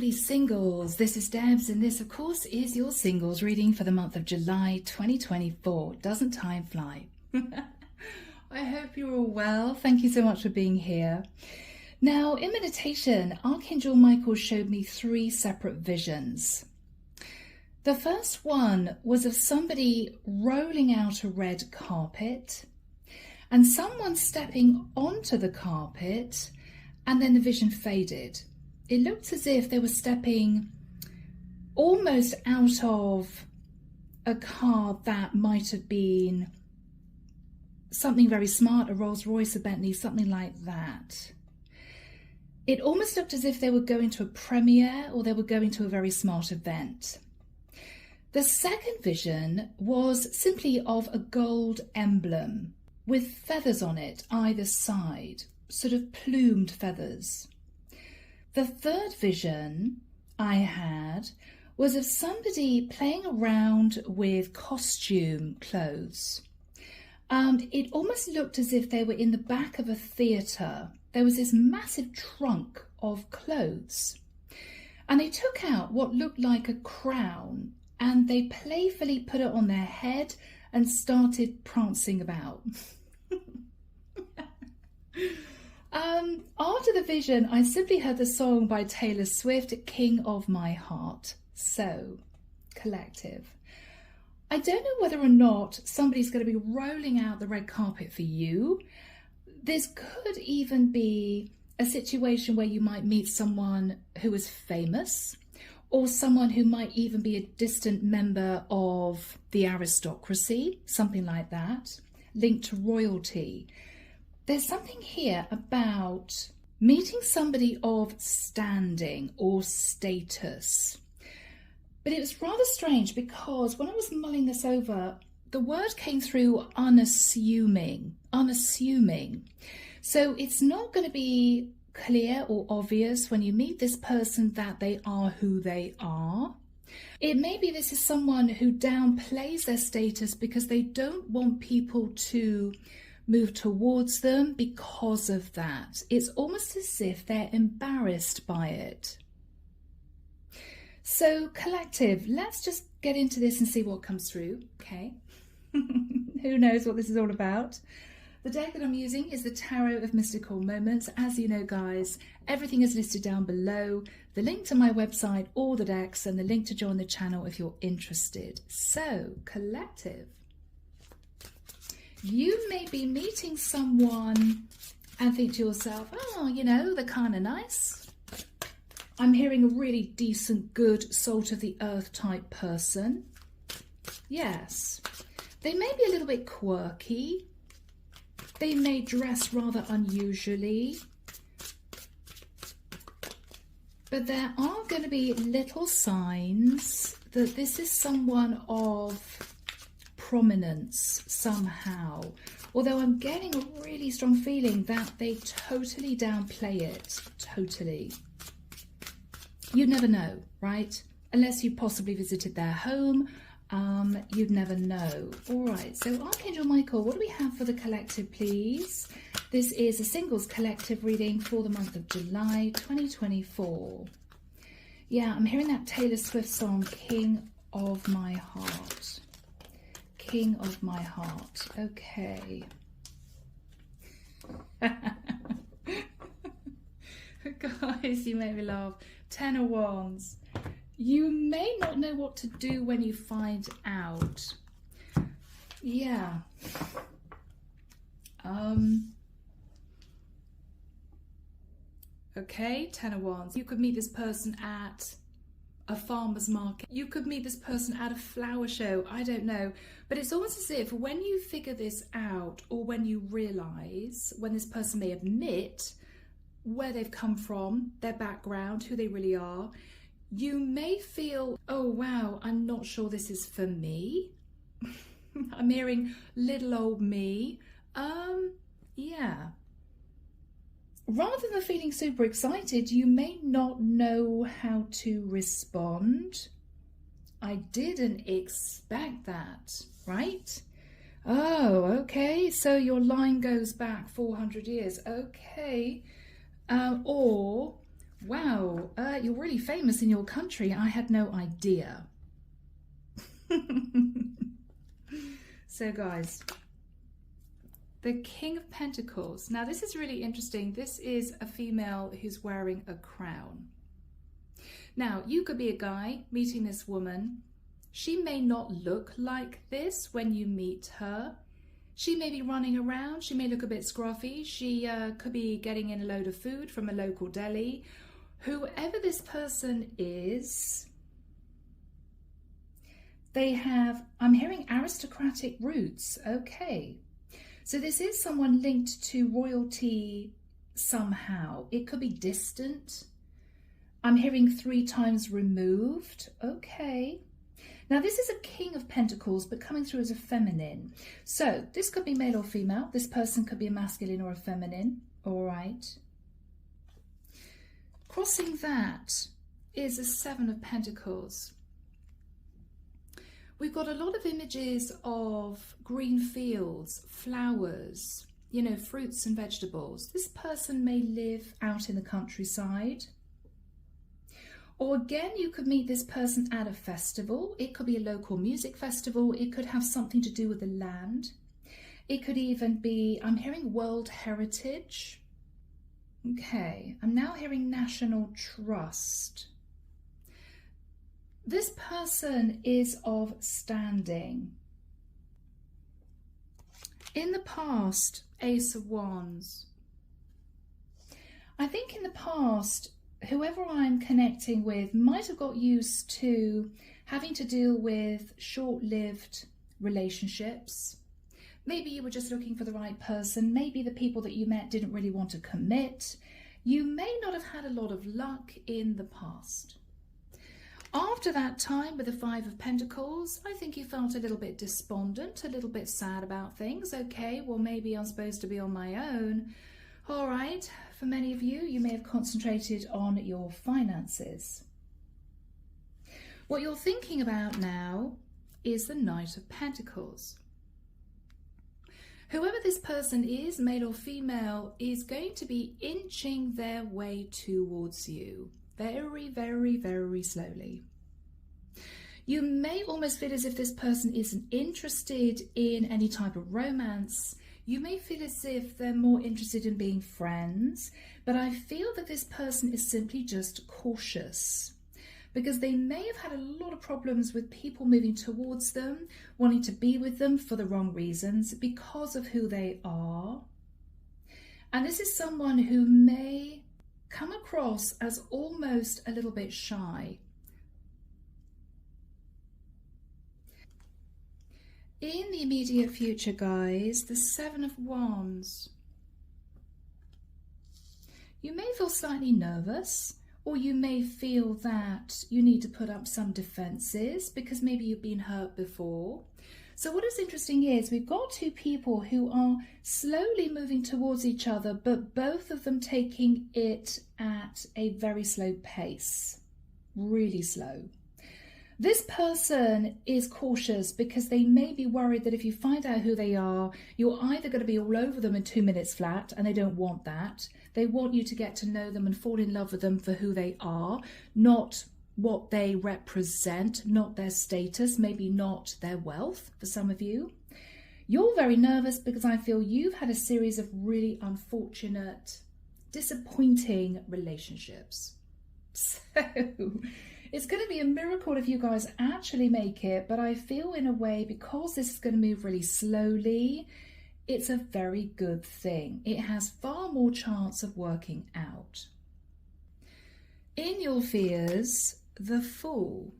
lovely singles. This is Debs, and this, of course, is your singles reading for the month of July 2024. Doesn't time fly? I hope you're all well. Thank you so much for being here. Now, in meditation, Archangel Michael showed me 3 separate visions. The first one was of somebody rolling out a red carpet and someone stepping onto the carpet, and then the vision faded. It looked as if they were stepping almost out of a car that might have been something very smart, a Rolls Royce, a Bentley, something like that. It almost looked as if they were going to a premiere or they were going to a very smart event. The second vision was simply of a gold emblem with feathers on it either side, sort of plumed feathers. The third vision I had was of somebody playing around with costume clothes. It almost looked as if they were in the back of a theatre. There was this massive trunk of clothes, and they took out what looked like a crown and they playfully put it on their head and started prancing about. After the vision, I simply heard the song by Taylor Swift, King of My Heart. So, collective. I don't know whether or not somebody's going to be rolling out the red carpet for you. This could even be a situation where you might meet someone who is famous, or someone who might even be a distant member of the aristocracy, something like that, linked to royalty. There's something here about meeting somebody of standing or status. But it was rather strange because when I was mulling this over, the word came through unassuming. So it's not going to be clear or obvious when you meet this person that they are who they are. It may be this is someone who downplays their status because they don't want people to move towards them because of that. It's almost as if they're embarrassed by it. So collective, let's just get into this and see what comes through, okay? Who knows what this is all about? The deck that I'm using is the Tarot of Mystical Moments. As you know, guys, everything is listed down below. The link to my website, all the decks, and the link to join the channel if you're interested. So, collective. You may be meeting someone and think to yourself, oh, you know, they're kind of nice. I'm hearing a really decent, good, salt of the earth type person. Yes. They may be a little bit quirky. They may dress rather unusually. But there are going to be little signs that this is someone of prominence somehow. Although I'm getting a really strong feeling that they totally downplay it. Totally. You never know, right? Unless you possibly visited their home. You'd never know. All right, so Archangel Michael, what do we have for the collective, please? This is a singles collective reading for the month of July 2024. Yeah, I'm hearing that Taylor Swift song, King of My Heart. King of My Heart. Okay. Guys, you make me laugh. 10 of Wands. You may not know what to do when you find out. Yeah. Okay, 10 of Wands. You could meet this person at a farmer's market. You could meet this person at a flower show. I don't know. But it's almost as if when you figure this out, or when you realise, when this person may admit where they've come from, their background, who they really are, you may feel, oh wow, I'm not sure this is for me. I'm hearing little old me. Yeah. Rather than feeling super excited, you may not know how to respond. I didn't expect that, right? Oh, okay. So your line goes back 400 years. Okay. Or Wow, you're really famous in your country. I had no idea. So guys, the King of Pentacles. Now this is really interesting. This is a female who's wearing a crown. Now you could be a guy meeting this woman. She may not look like this when you meet her. She may be running around. She may look a bit scruffy. She could be getting in a load of food from a local deli. Whoever this person is, they have, I'm hearing aristocratic roots. Okay. So this is someone linked to royalty somehow. It could be distant. I'm hearing 3 times removed. Okay. Now this is a King of Pentacles, but coming through as a feminine. So this could be male or female. This person could be a masculine or a feminine. All right. Crossing that is a 7 of Pentacles. We've got a lot of images of green fields, flowers, you know, fruits and vegetables. This person may live out in the countryside. Or again, you could meet this person at a festival. It could be a local music festival. It could have something to do with the land. It could even be, I'm hearing World Heritage. Okay, I'm now hearing National Trust. This person is of standing. In the past, Ace of Wands. I think in the past, whoever I'm connecting with might have got used to having to deal with short-lived relationships. Maybe you were just looking for the right person. Maybe the people that you met didn't really want to commit. You may not have had a lot of luck in the past. After that time with the 5 of Pentacles, I think you felt a little bit despondent, a little bit sad about things. Okay, well, maybe I'm supposed to be on my own. All right, for many of you, you may have concentrated on your finances. What you're thinking about now is the Knight of Pentacles. Whoever this person is, male or female, is going to be inching their way towards you. Very, very, very slowly. You may almost feel as if this person isn't interested in any type of romance. You may feel as if they're more interested in being friends, but I feel that this person is simply just cautious because they may have had a lot of problems with people moving towards them, wanting to be with them for the wrong reasons because of who they are. And this is someone who may come across as almost a little bit shy. In the immediate future, guys, the 7 of Wands. You may feel slightly nervous, or you may feel that you need to put up some defenses because maybe you've been hurt before. So what is interesting is we've got 2 people who are slowly moving towards each other, but both of them taking it at a very slow pace, really slow. This person is cautious because they may be worried that if you find out who they are, you're either going to be all over them in 2 minutes flat, and they don't want that. They want you to get to know them and fall in love with them for who they are, not what they represent, not their status, maybe not their wealth for some of you. You're very nervous because I feel you've had a series of really unfortunate, disappointing relationships. So it's going to be a miracle if you guys actually make it, but I feel in a way, because this is going to move really slowly, it's a very good thing. It has far more chance of working out. In your fears, the Fool.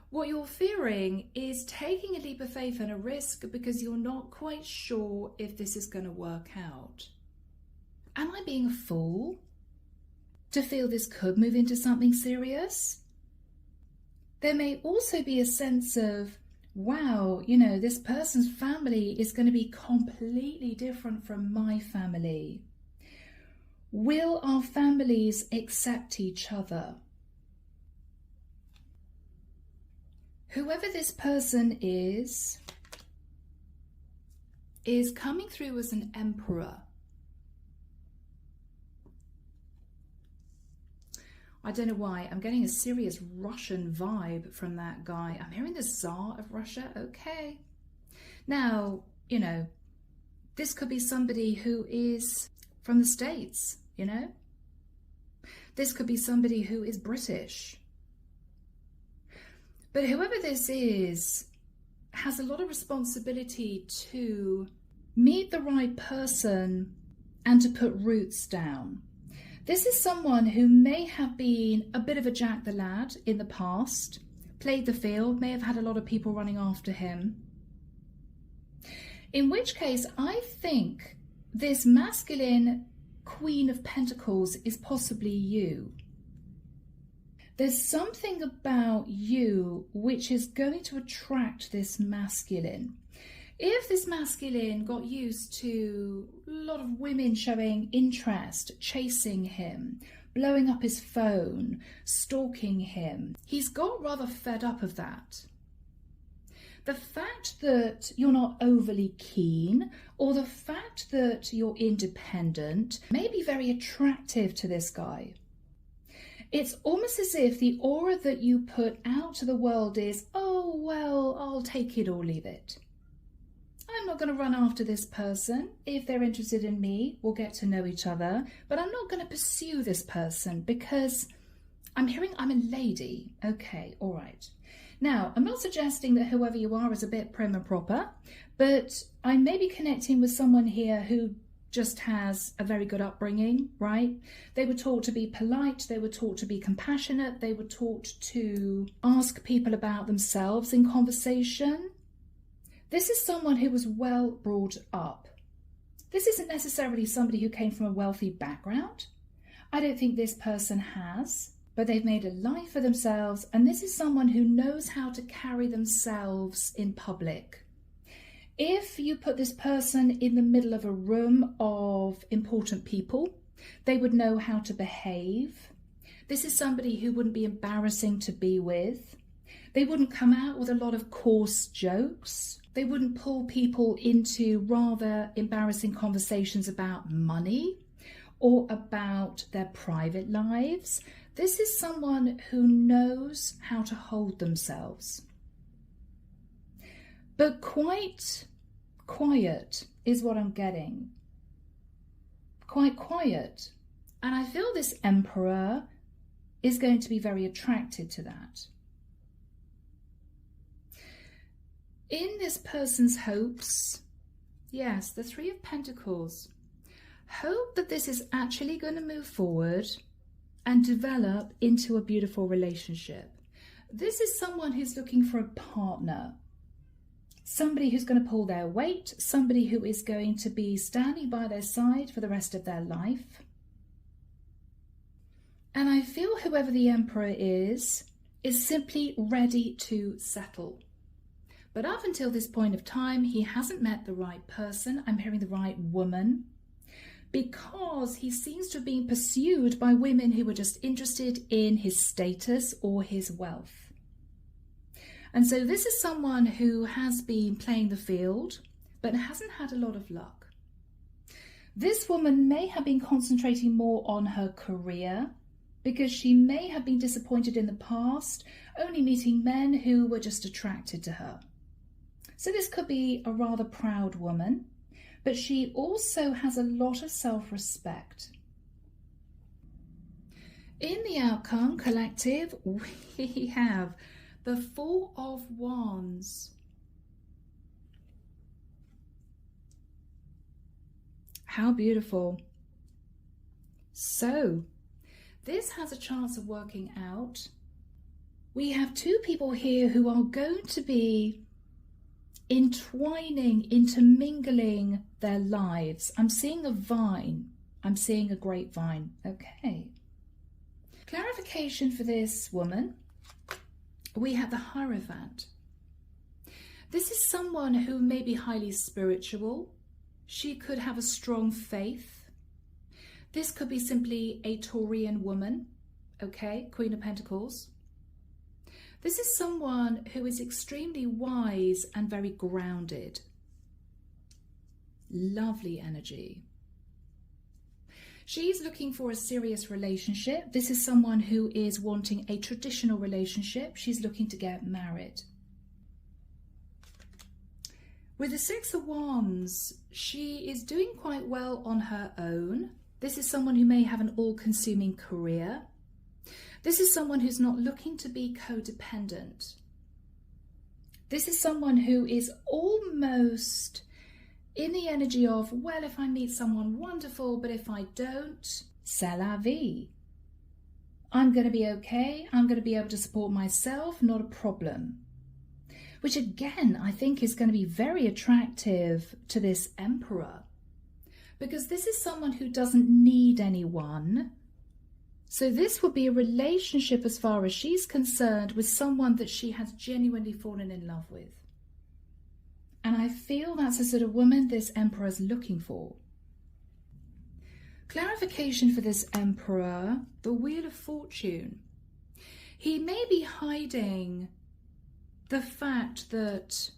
What you're fearing is taking a leap of faith and a risk because you're not quite sure if this is going to work out. Am I being a fool to feel this could move into something serious? There may also be a sense of, wow, you know, this person's family is going to be completely different from my family. Will our families accept each other? Whoever this person is coming through as an emperor. I don't know why. I'm getting a serious Russian vibe from that guy. I'm hearing the Tsar of Russia. Okay. Now, you know, this could be somebody who is from the States, you know? This could be somebody who is British. But whoever this is has a lot of responsibility to meet the right person and to put roots down. This is someone who may have been a bit of a Jack the Lad in the past, played the field, may have had a lot of people running after him. In which case, I think this masculine Queen of Pentacles is possibly you. There's something about you which is going to attract this masculine. If this masculine got used to a lot of women showing interest, chasing him, blowing up his phone, stalking him, he's got rather fed up of that. The fact that you're not overly keen, or the fact that you're independent, may be very attractive to this guy. It's almost as if the aura that you put out to the world is, oh, well, I'll take it or leave it. I'm not going to run after this person. If they're interested in me, we'll get to know each other. But I'm not going to pursue this person because I'm hearing I'm a lady. Okay, all right. Now, I'm not suggesting that whoever you are is a bit prim and proper, but I may be connecting with someone here who just has a very good upbringing, right? They were taught to be polite, they were taught to be compassionate, they were taught to ask people about themselves in conversation. This is someone who was well brought up. This isn't necessarily somebody who came from a wealthy background. I don't think this person has, but they've made a life for themselves, and this is someone who knows how to carry themselves in public. If you put this person in the middle of a room of important people, they would know how to behave. This is somebody who wouldn't be embarrassing to be with. They wouldn't come out with a lot of coarse jokes. They wouldn't pull people into rather embarrassing conversations about money or about their private lives. This is someone who knows how to hold themselves. But quite quiet is what I'm getting. Quite quiet. And I feel this Emperor is going to be very attracted to that. In this person's hopes, yes, the Three of Pentacles, hope that this is actually going to move forward and develop into a beautiful relationship. This is someone who's looking for a partner, somebody who's going to pull their weight, somebody who is going to be standing by their side for the rest of their life. And I feel whoever the Emperor is simply ready to settle. But up until this point of time, he hasn't met the right person. I'm hearing the right woman, because he seems to have been pursued by women who were just interested in his status or his wealth. And so this is someone who has been playing the field, but hasn't had a lot of luck. This woman may have been concentrating more on her career, because she may have been disappointed in the past, only meeting men who were just attracted to her. So this could be a rather proud woman, but she also has a lot of self-respect. In the outcome, collective, we have the Four of Wands. How beautiful. So, this has a chance of working out. We have two people here who are going to be intertwining, intermingling their lives. I'm seeing a vine. I'm seeing a grapevine. Okay. Clarification for this woman. We have the Hierophant. This is someone who may be highly spiritual. She could have a strong faith. This could be simply a Taurian woman. Okay, Queen of Pentacles. This is someone who is extremely wise and very grounded. Lovely energy. She's looking for a serious relationship. This is someone who is wanting a traditional relationship. She's looking to get married. With the Six of Wands, she is doing quite well on her own. This is someone who may have an all-consuming career. This is someone who's not looking to be codependent. This is someone who is almost in the energy of, well, if I meet someone wonderful, but if I don't, c'est la vie. I'm going to be okay. I'm going to be able to support myself, not a problem. Which again, I think is going to be very attractive to this Emperor. Because this is someone who doesn't need anyone. So this would be a relationship, as far as she's concerned, with someone that she has genuinely fallen in love with. And I feel that's the sort of woman this Emperor is looking for. Clarification for this Emperor, the Wheel of Fortune. He may be hiding the fact that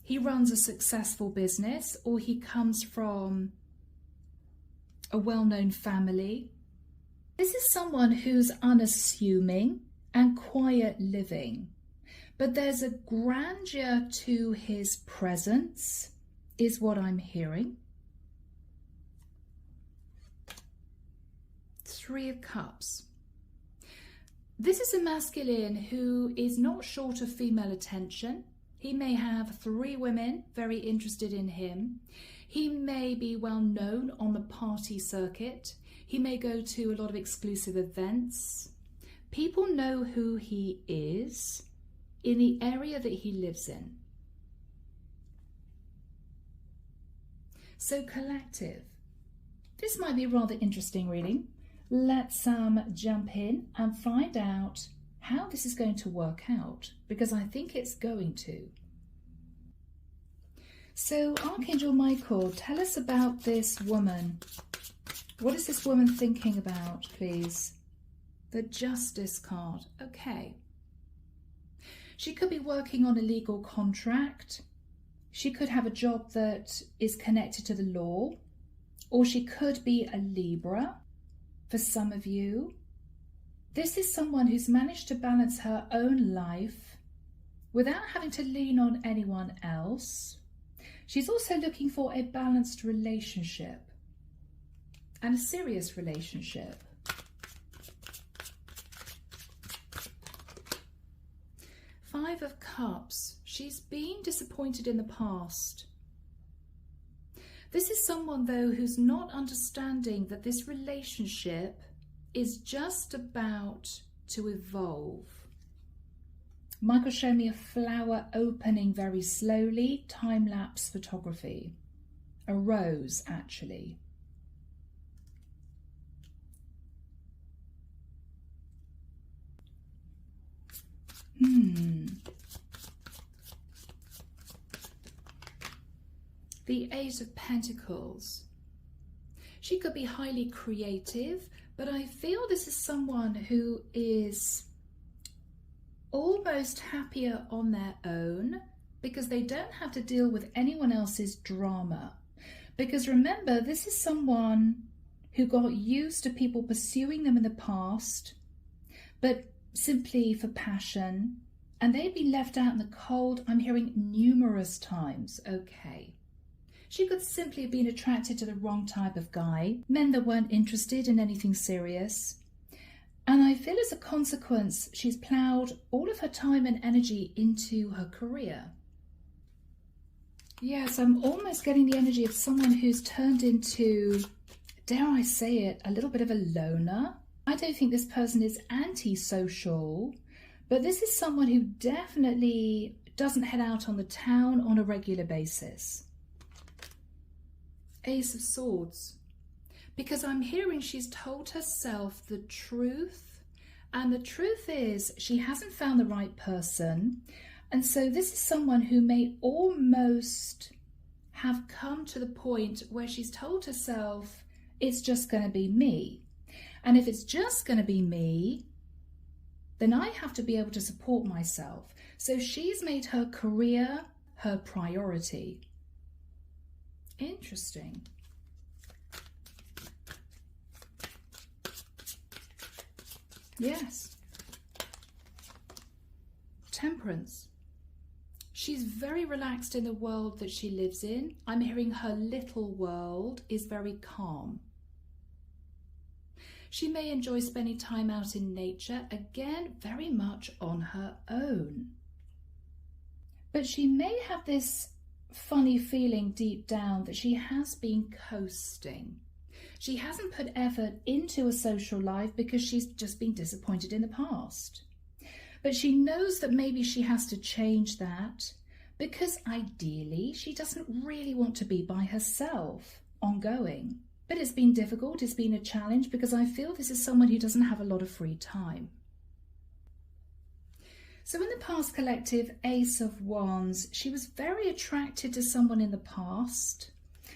he runs a successful business, or he comes from a well-known family. This is someone who's unassuming and quiet living, but there's a grandeur to his presence, is what I'm hearing. Three of Cups. This is a masculine who is not short of female attention. He may have 3 women very interested in him. He may be well known on the party circuit. He may go to a lot of exclusive events. People know who he is in the area that he lives in. So collective. This might be a rather interesting reading. Let's jump in and find out how this is going to work out, because I think it's going to. So Archangel Michael, tell us about this woman. What is this woman thinking about, please? The Justice card. Okay. She could be working on a legal contract. She could have a job that is connected to the law, or she could be a Libra for some of you. This is someone who's managed to balance her own life without having to lean on anyone else. She's also looking for a balanced relationship and a serious relationship. Five of Cups. She's been disappointed in the past. This is someone, though, who's not understanding that this relationship is just about to evolve. Michael showed me a flower opening very slowly, time-lapse photography. A rose, actually. The Eight of Pentacles. She could be highly creative, but I feel this is someone who is almost happier on their own because they don't have to deal with anyone else's drama. Because remember, this is someone who got used to people pursuing them in the past, but simply for passion, and they've been left out in the cold, I'm hearing numerous times. Okay. She could simply have been attracted to the wrong type of guy, men that weren't interested in anything serious. And I feel as a consequence, she's ploughed all of her time and energy into her career. Yes, I'm almost getting the energy of someone who's turned into, dare I say it, a little bit of a loner. I don't think this person is antisocial, but this is someone who definitely doesn't head out on the town on a regular basis. Ace of Swords. Because I'm hearing she's told herself the truth, and the truth is she hasn't found the right person, and so this is someone who may almost have come to the point where she's told herself it's just going to be me, and if it's just going to be me, then I have to be able to support myself. So she's made her career her priority. Interesting. Yes. Temperance. She's very relaxed in the world that she lives in. I'm hearing her little world is very calm. She may enjoy spending time out in nature, again, very much on her own. But she may have this funny feeling deep down that she has been coasting. She hasn't put effort into a social life because she's just been disappointed in the past. But she knows that maybe she has to change that because ideally she doesn't really want to be by herself ongoing. But it's been difficult, it's been a challenge because I feel this is someone who doesn't have a lot of free time. So in the past collective, Ace of Wands, she was very attracted to someone in the past.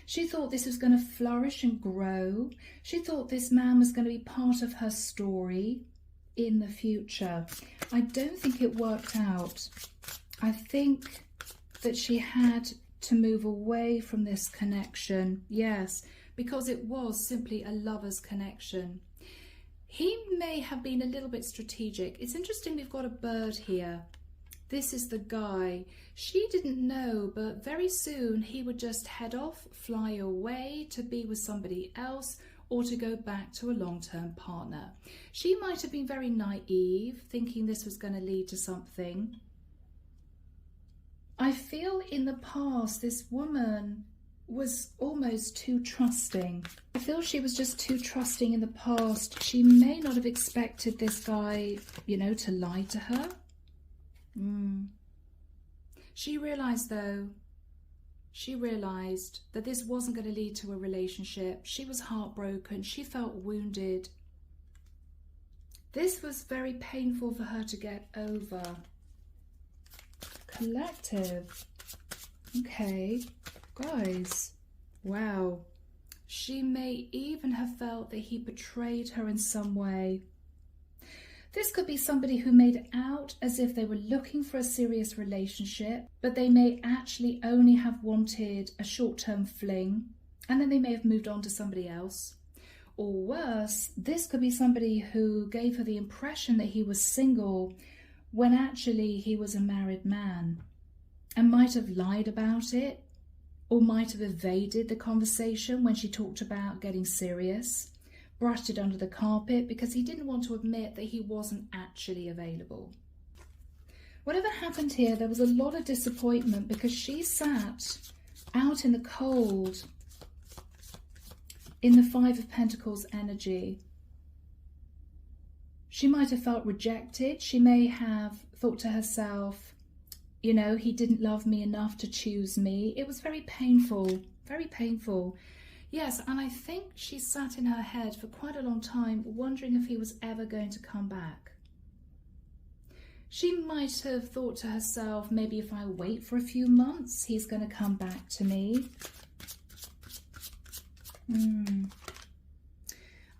She thought this was going to flourish and grow. She thought this man was going to be part of her story in the future. I don't think it worked out. I think that she had to move away from this connection. Yes, because it was simply a lover's connection. He may have been a little bit strategic. It's interesting we've got a bird here. This is the guy. She didn't know, but very soon he would just head off, fly away to be with somebody else or to go back to a long-term partner. She might have been very naive, thinking this was going to lead to something. I feel in the past this woman was almost too trusting. I feel she was just too trusting in the past. She may not have expected this guy, you know, to lie to her. She realised though, that this wasn't going to lead to a relationship. She was heartbroken. She felt wounded. This was very painful for her to get over. Collective. Okay. Guys, wow. She may even have felt that he betrayed her in some way. This could be somebody who made it out as if they were looking for a serious relationship, but they may actually only have wanted a short-term fling, and then they may have moved on to somebody else. Or worse, this could be somebody who gave her the impression that he was single when actually he was a married man, and might have lied about it, or might have evaded the conversation when she talked about getting serious, brushed it under the carpet because he didn't want to admit that he wasn't actually available. Whatever happened here, there was a lot of disappointment because she sat out in the cold in the Five of Pentacles energy. She might have felt rejected. She may have thought to herself, you know, he didn't love me enough to choose me. It was very painful, very painful. Yes, and I think she sat in her head for quite a long time wondering if he was ever going to come back. She might have thought to herself, maybe if I wait for a few months, he's going to come back to me.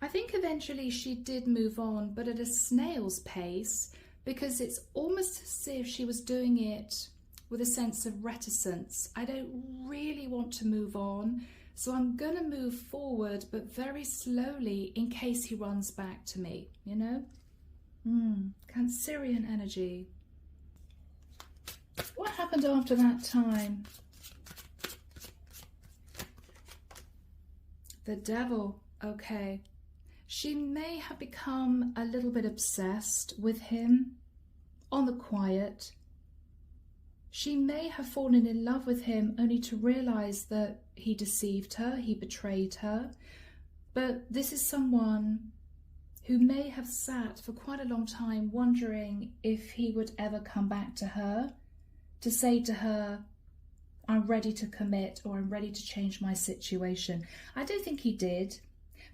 I think eventually she did move on, but at a snail's pace, because it's almost as if she was doing it with a sense of reticence. I don't really want to move on, so I'm going to move forward, but very slowly in case he runs back to me, you know? Cancerian energy. What happened after that time? The Devil. Okay. She may have become a little bit obsessed with him on the quiet. She may have fallen in love with him only to realize that he deceived her, he betrayed her. But this is someone who may have sat for quite a long time wondering if he would ever come back to her, to say to her, I'm ready to commit, or I'm ready to change my situation. I don't think he did.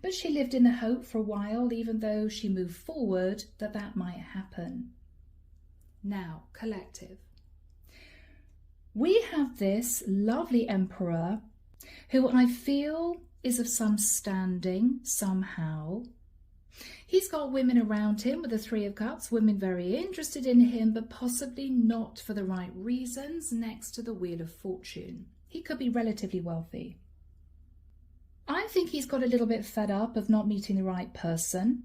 But she lived in the hope for a while, even though she moved forward, that that might happen. Now, collective. We have this lovely emperor who I feel is of some standing somehow. He's got women around him with the Three of Cups, women very interested in him, but possibly not for the right reasons, next to the Wheel of Fortune. He could be relatively wealthy. I think he's got a little bit fed up of not meeting the right person.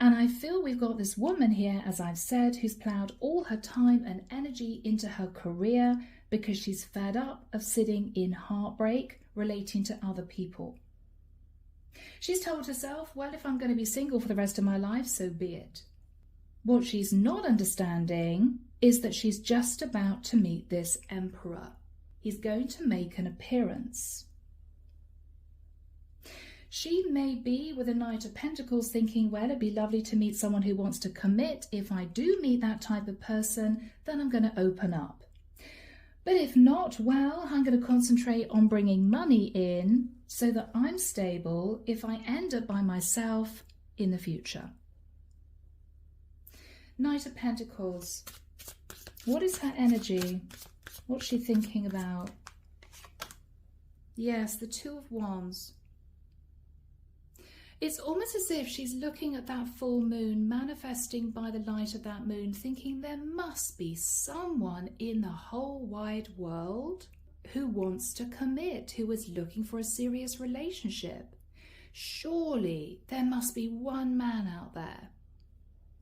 And I feel we've got this woman here, as I've said, who's ploughed all her time and energy into her career because she's fed up of sitting in heartbreak relating to other people. She's told herself, well, if I'm going to be single for the rest of my life, so be it. What she's not understanding is that she's just about to meet this emperor. He's going to make an appearance. She may be with a Knight of Pentacles thinking, well, it'd be lovely to meet someone who wants to commit. If I do meet that type of person, then I'm going to open up. But if not, well, I'm going to concentrate on bringing money in so that I'm stable if I end up by myself in the future. Knight of Pentacles. What is her energy? What's she thinking about? Yes, the Two of Wands. It's almost as if she's looking at that full moon, manifesting by the light of that moon, thinking there must be someone in the whole wide world who wants to commit, who is looking for a serious relationship. Surely there must be one man out there.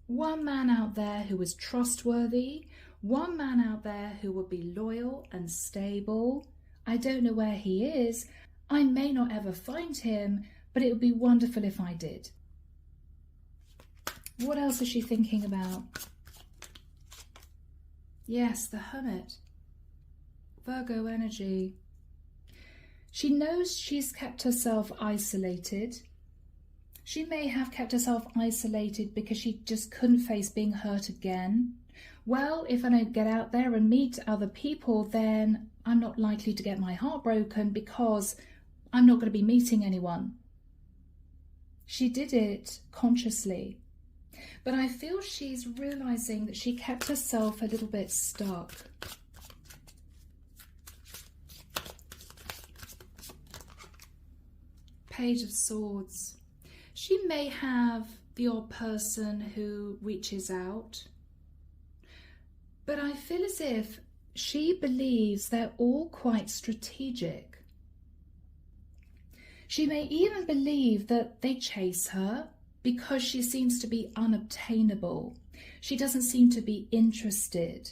One man out there who is trustworthy, one man out there who would be loyal and stable. I don't know where he is. I may not ever find him, but it would be wonderful if I did. What else is she thinking about? Yes, the Hermit. Virgo energy. She knows she's kept herself isolated. She may have kept herself isolated because she just couldn't face being hurt again. Well, if I don't get out there and meet other people, then I'm not likely to get my heart broken because I'm not going to be meeting anyone. She did it consciously, but I feel she's realizing that she kept herself a little bit stuck. Page of Swords. She may have the odd person who reaches out, but I feel as if she believes they're all quite strategic. She may even believe that they chase her because she seems to be unobtainable. She doesn't seem to be interested.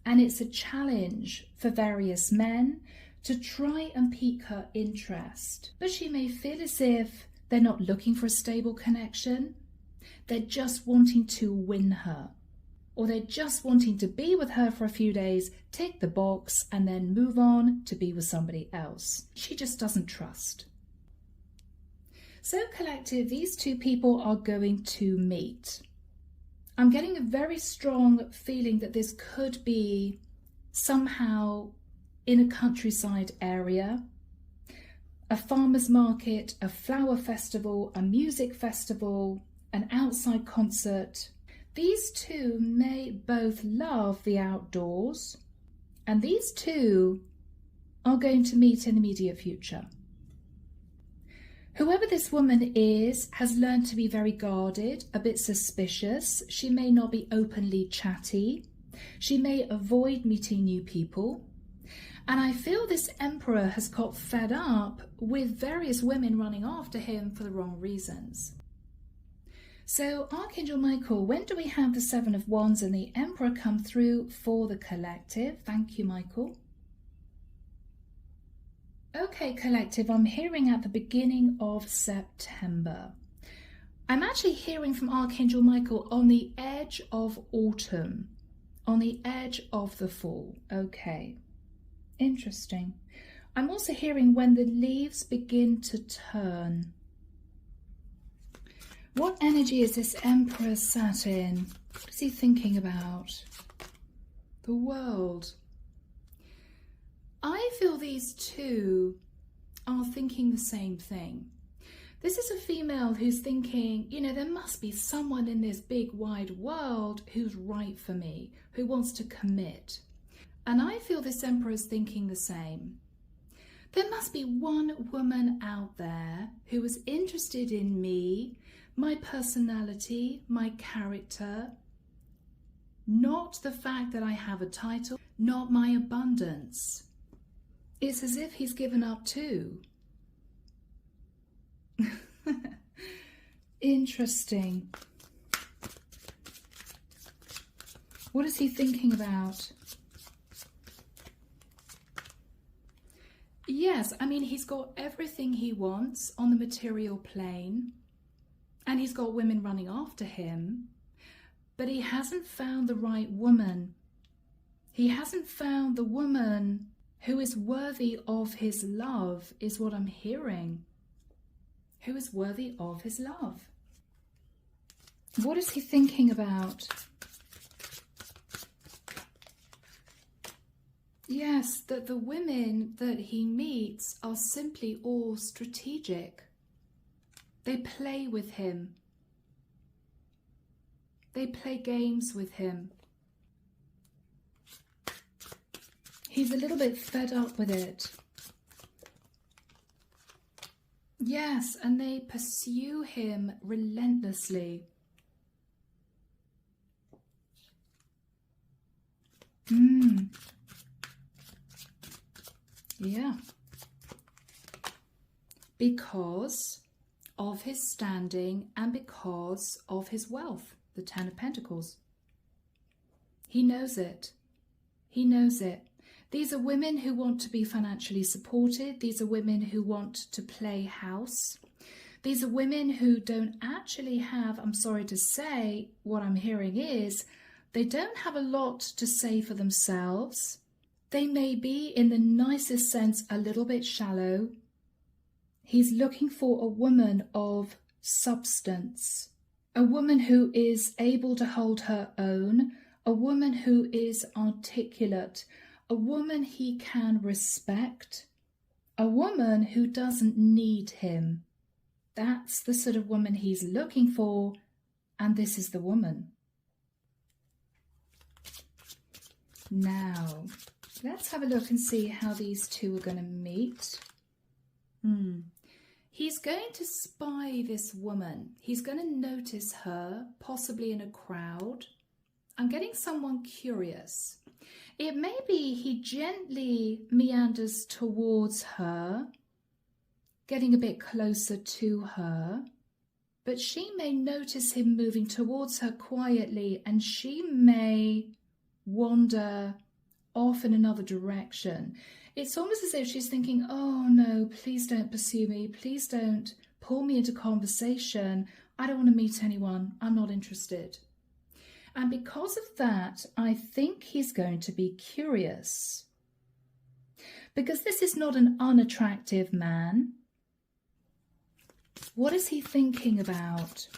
And it's a challenge for various men to try and pique her interest. But she may feel as if they're not looking for a stable connection. They're just wanting to win her. Or they're just wanting to be with her for a few days, tick the box, and then move on to be with somebody else. She just doesn't trust. So collective, these two people are going to meet. I'm getting a very strong feeling that this could be somehow in a countryside area, a farmer's market, a flower festival, a music festival, an outside concert. These two may both love the outdoors, and these two are going to meet in the immediate future. Whoever this woman is has learned to be very guarded, a bit suspicious. She may not be openly chatty. She may avoid meeting new people. And I feel this emperor has got fed up with various women running after him for the wrong reasons. So Archangel Michael, when do we have the Seven of Wands and the Emperor come through for the collective? Thank you, Michael. Okay, collective, I'm hearing at the beginning of September. I'm actually hearing from Archangel Michael on the edge of autumn, on the edge of the fall. Okay, interesting. I'm also hearing when the leaves begin to turn. What energy is this Emperor sat in? What is he thinking about? The world. I feel these two are thinking the same thing. This is a female who's thinking, you know, there must be someone in this big wide world who's right for me, who wants to commit. And I feel this Emperor is thinking the same. There must be one woman out there who is interested in me, my personality, my character, not the fact that I have a title, not my abundance. It's as if he's given up too. Interesting. What is he thinking about? Yes, I mean, he's got everything he wants on the material plane, and he's got women running after him, but he hasn't found the right woman. He hasn't found the woman who is worthy of his love, is what I'm hearing. Who is worthy of his love? What is he thinking about? Yes, that the women that he meets are simply all strategic. They play with him. They play games with him. He's a little bit fed up with it. Yes, and they pursue him relentlessly. Yeah. Because of his standing and because of his wealth, the Ten of Pentacles. He knows it. He knows it. These are women who want to be financially supported. These are women who want to play house. These are women who don't actually have, I'm sorry to say, what I'm hearing is, they don't have a lot to say for themselves. They may be, in the nicest sense, a little bit shallow. He's looking for a woman of substance, a woman who is able to hold her own, a woman who is articulate, a woman he can respect, a woman who doesn't need him. That's the sort of woman he's looking for, and this is the woman. Now, let's have a look and see how these two are going to meet. He's going to spy this woman. He's going to notice her, possibly in a crowd. I'm getting someone curious. It may be he gently meanders towards her, getting a bit closer to her, but she may notice him moving towards her quietly, and she may wander off in another direction. It's almost as if she's thinking, oh no, please don't pursue me. Please don't pull me into conversation. I don't want to meet anyone. I'm not interested. And because of that, I think he's going to be curious. Because this is not an unattractive man. What is he thinking about?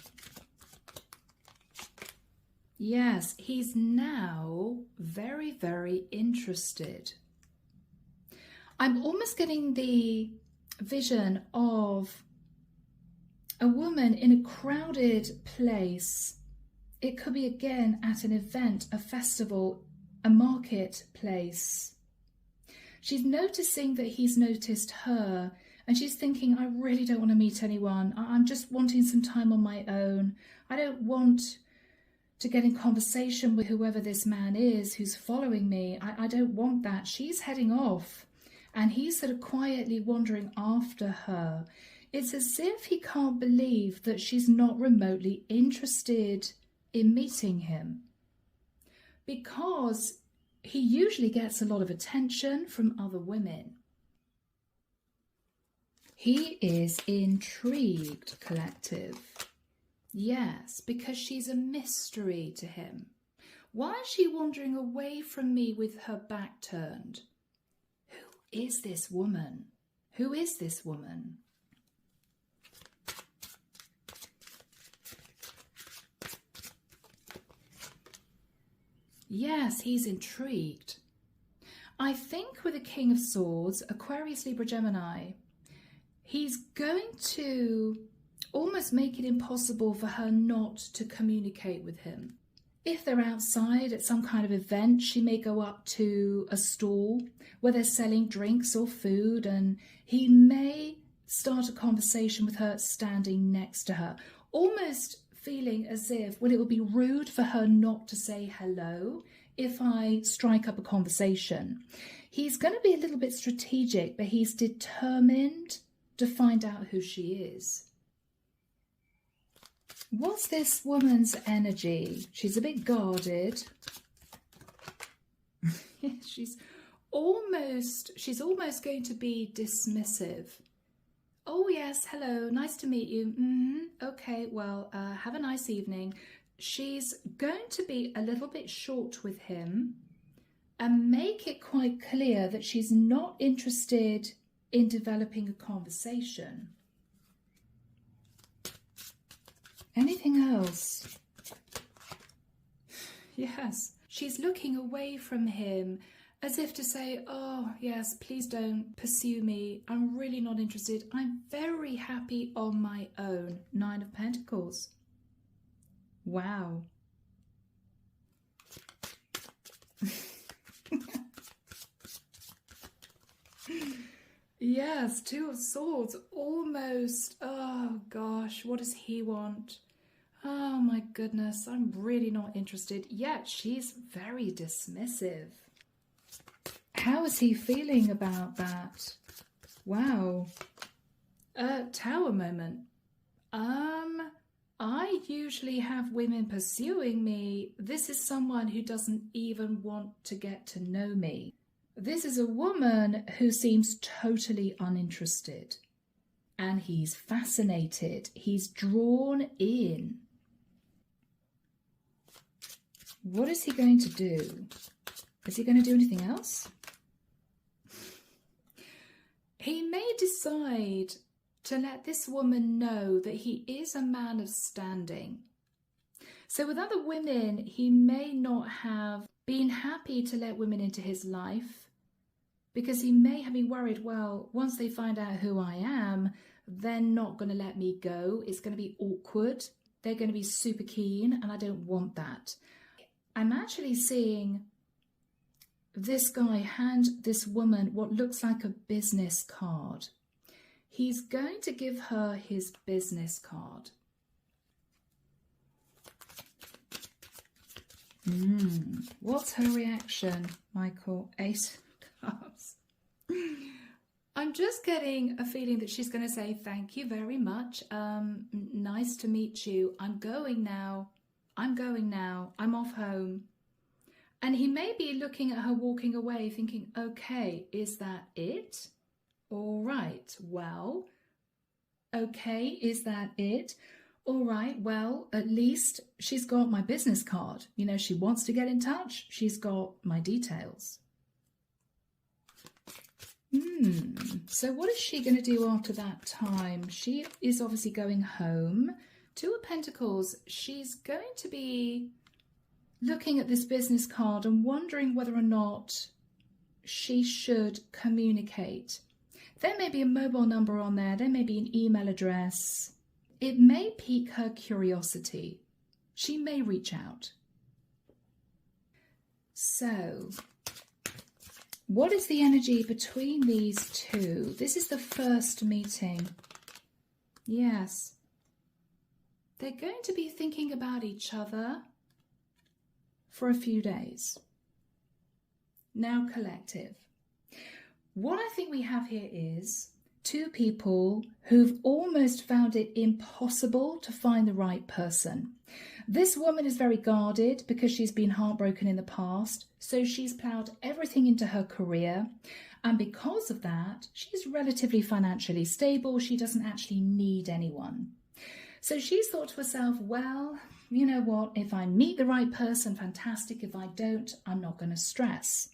Yes, he's now very, very interested. I'm almost getting the vision of a woman in a crowded place. It could be, again, at an event, a festival, a marketplace. She's noticing that he's noticed her, and she's thinking, I really don't want to meet anyone. I'm just wanting some time on my own. I don't want to get in conversation with whoever this man is who's following me. I don't want that. She's heading off, and he's sort of quietly wandering after her. It's as if he can't believe that she's not remotely interested in meeting him, because he usually gets a lot of attention from other women. He is intrigued, collective. Yes, because she's a mystery to him. Why is she wandering away from me with her back turned? Who is this woman? Who is this woman? Yes, he's intrigued. I think with the King of Swords, Aquarius, Libra, Gemini, he's going to almost make it impossible for her not to communicate with him. If they're outside at some kind of event, she may go up to a stall where they're selling drinks or food, and he may start a conversation with her standing next to her, almost feeling as if, well, it would be rude for her not to say hello if I strike up a conversation. He's going to be a little bit strategic, but he's determined to find out who she is. What's this woman's energy? She's a bit guarded. she's almost going to be dismissive. Oh yes, hello, nice to meet you. Okay, well, have a nice evening. She's going to be a little bit short with him and make it quite clear that she's not interested in developing a conversation. Anything else? Yes, she's looking away from him as if to say, oh yes, please don't pursue me. I'm really not interested. I'm very happy on my own. 9 of Pentacles. Wow. Yes, 2 of Swords. Almost. Oh gosh, what does he want? Oh my goodness, I'm really not interested. Yet she's very dismissive. How is he feeling about that? Wow. Tower moment. I usually have women pursuing me. This is someone who doesn't even want to get to know me. This is a woman who seems totally uninterested. And he's fascinated. He's drawn in. What is he going to do? Is he going to do anything else? He may decide to let this woman know that he is a man of standing. So with other women, he may not have been happy to let women into his life because he may have been worried, well, once they find out who I am, they're not going to let me go. It's going to be awkward. They're going to be super keen, and I don't want that. I'm actually seeing this guy hand this woman what looks like a business card. He's going to give her his business card. What's her reaction, Michael? 8 of Cups. I'm just getting a feeling that she's going to say, thank you very much. Nice to meet you. I'm going now. I'm off home. And he may be looking at her walking away thinking, okay, is that it? All right, well, okay, is that it? All right, well, at least she's got my business card. You know, she wants to get in touch. She's got my details. So what is she going to do after that time? She is obviously going home. 2 of Pentacles, she's going to be looking at this business card and wondering whether or not she should communicate. There may be a mobile number on there. There may be an email address. It may pique her curiosity. She may reach out. So, what is the energy between these two? This is the first meeting. Yes. They're going to be thinking about each other for a few days. Now, collective. What I think we have here is 2 people who've almost found it impossible to find the right person. This woman is very guarded because she's been heartbroken in the past, so she's ploughed everything into her career, and because of that, she's relatively financially stable. She doesn't actually need anyone. So she's thought to herself, well, you know what, if I meet the right person, fantastic. If I don't, I'm not going to stress.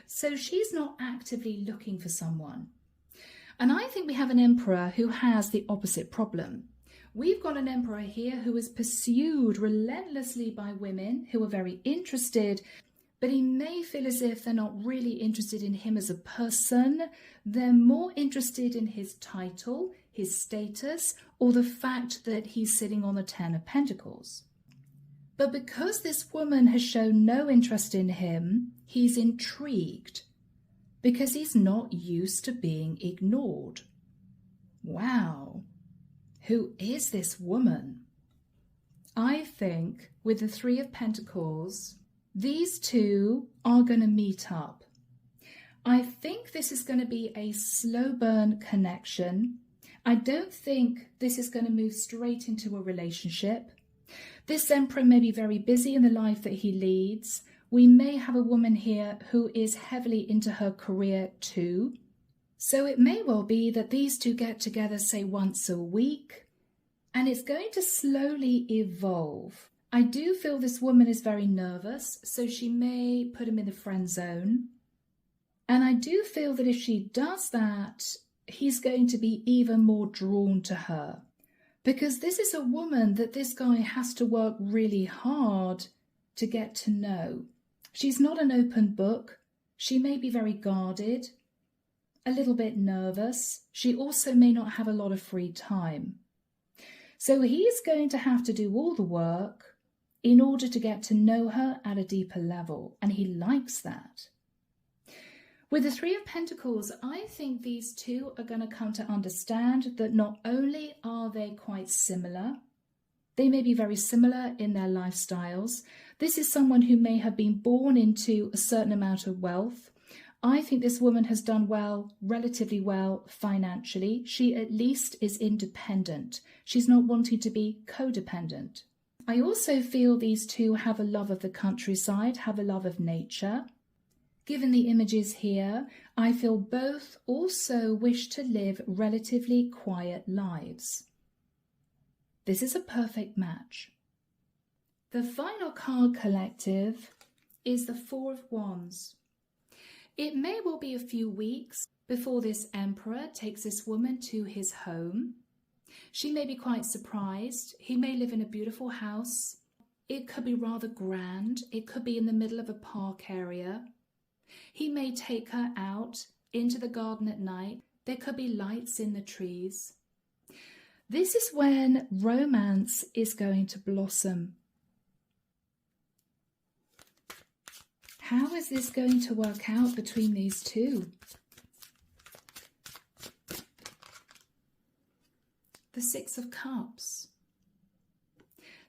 So she's not actively looking for someone. And I think we have an emperor who has the opposite problem. We've got an emperor here who is pursued relentlessly by women who are very interested, but he may feel as if they're not really interested in him as a person. They're more interested in his title, his status, or the fact that he's sitting on the 10 of Pentacles. But because this woman has shown no interest in him, he's intrigued because he's not used to being ignored. Wow. Who is this woman? I think with the 3 of Pentacles, these 2 are going to meet up. I think this is going to be a slow burn connection. I don't think this is going to move straight into a relationship. This emperor may be very busy in the life that he leads. We may have a woman here who is heavily into her career too. So it may well be that these two get together, say, once a week, and it's going to slowly evolve. I do feel this woman is very nervous, so she may put him in the friend zone. And I do feel that if she does that, he's going to be even more drawn to her. Because this is a woman that this guy has to work really hard to get to know. She's not an open book. She may be very guarded, a little bit nervous. She also may not have a lot of free time. So he's going to have to do all the work in order to get to know her at a deeper level. And he likes that. With the Three of Pentacles, I think these two are going to come to understand that not only are they quite similar, they may be very similar in their lifestyles. This is someone who may have been born into a certain amount of wealth. I think this woman has done well, relatively well financially. She at least is independent. She's not wanting to be codependent. I also feel these two have a love of the countryside, have a love of nature. Given the images here, I feel both also wish to live relatively quiet lives. This is a perfect match. The final card collective is the Four of Wands. It may well be a few weeks before this Emperor takes this woman to his home. She may be quite surprised. He may live in a beautiful house. It could be rather grand. It could be in the middle of a park area. He may take her out into the garden at night. There could be lights in the trees. This is when romance is going to blossom. How is this going to work out between these two? The Six of Cups.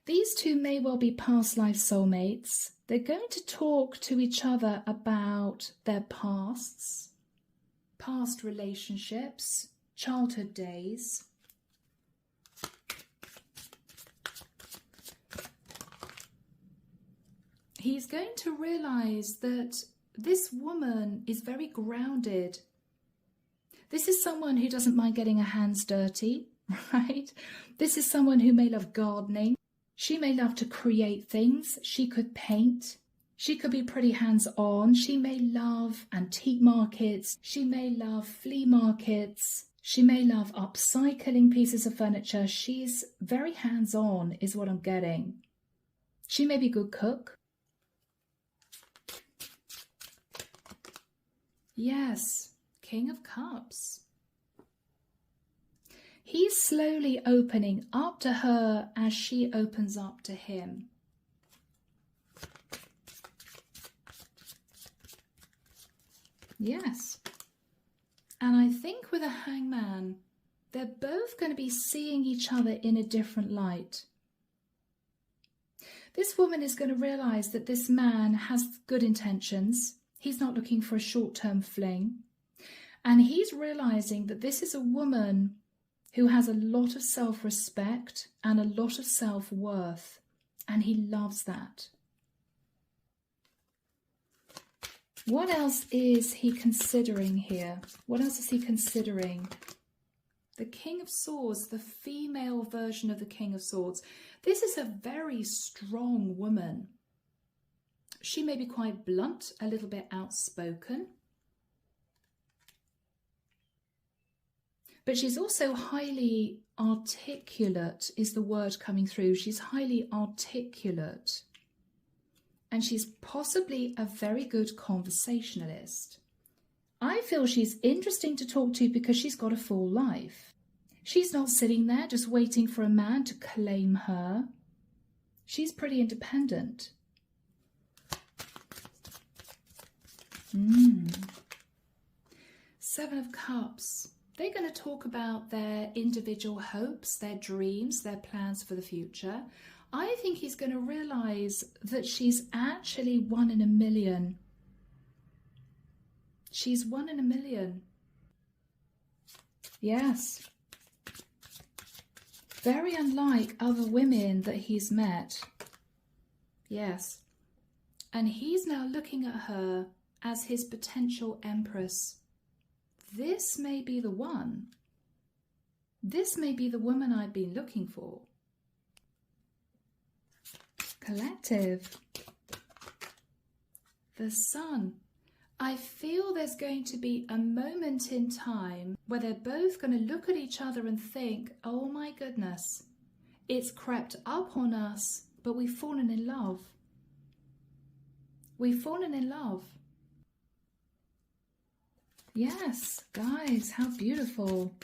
These two may well be past life soulmates. They're going to talk to each other about their pasts, past relationships, childhood days. He's going to realize that this woman is very grounded. This is someone who doesn't mind getting her hands dirty, right? This is someone who may love gardening. She may love to create things. She could paint. She could be pretty hands-on. She may love antique markets. She may love flea markets. She may love upcycling pieces of furniture. She's very hands-on is what I'm getting. She may be a good cook. Yes, King of Cups. He's slowly opening up to her as she opens up to him. Yes. And I think with a Hangman, they're both going to be seeing each other in a different light. This woman is going to realize that this man has good intentions. He's not looking for a short-term fling. And he's realizing that this is a woman who has a lot of self-respect and a lot of self-worth, and he loves that. What else is he considering here? What else is he considering? The King of Swords, the female version of the King of Swords. This is a very strong woman. She may be quite blunt, a little bit outspoken. But she's also highly articulate, is the word coming through. She's highly articulate. And she's possibly a very good conversationalist. I feel she's interesting to talk to because she's got a full life. She's not sitting there just waiting for a man to claim her. She's pretty independent. Seven of Cups. They're going to talk about their individual hopes, their dreams, their plans for the future. I think he's going to realize that she's actually one in a million. She's one in a million. Yes. Very unlike other women that he's met. Yes. And he's now looking at her as his potential empress. This may be the one. This may be the woman I've been looking for. Collective. The Sun. I feel there's going to be a moment in time where they're both going to look at each other and think, oh my goodness, it's crept up on us, but we've fallen in love. We've fallen in love. Yes, guys, how beautiful.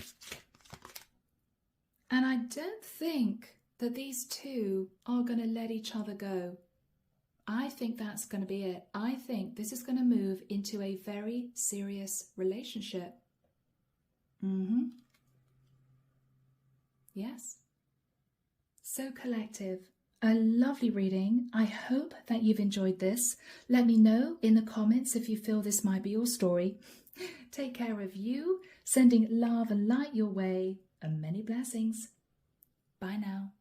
And I don't think that these two are going to let each other go. I think that's going to be it. I think this is going to move into a very serious relationship. Yes. So collective. A lovely reading. I hope that you've enjoyed this. Let me know in the comments if you feel this might be your story. Take care of you, sending love and light your way, and many blessings. Bye now.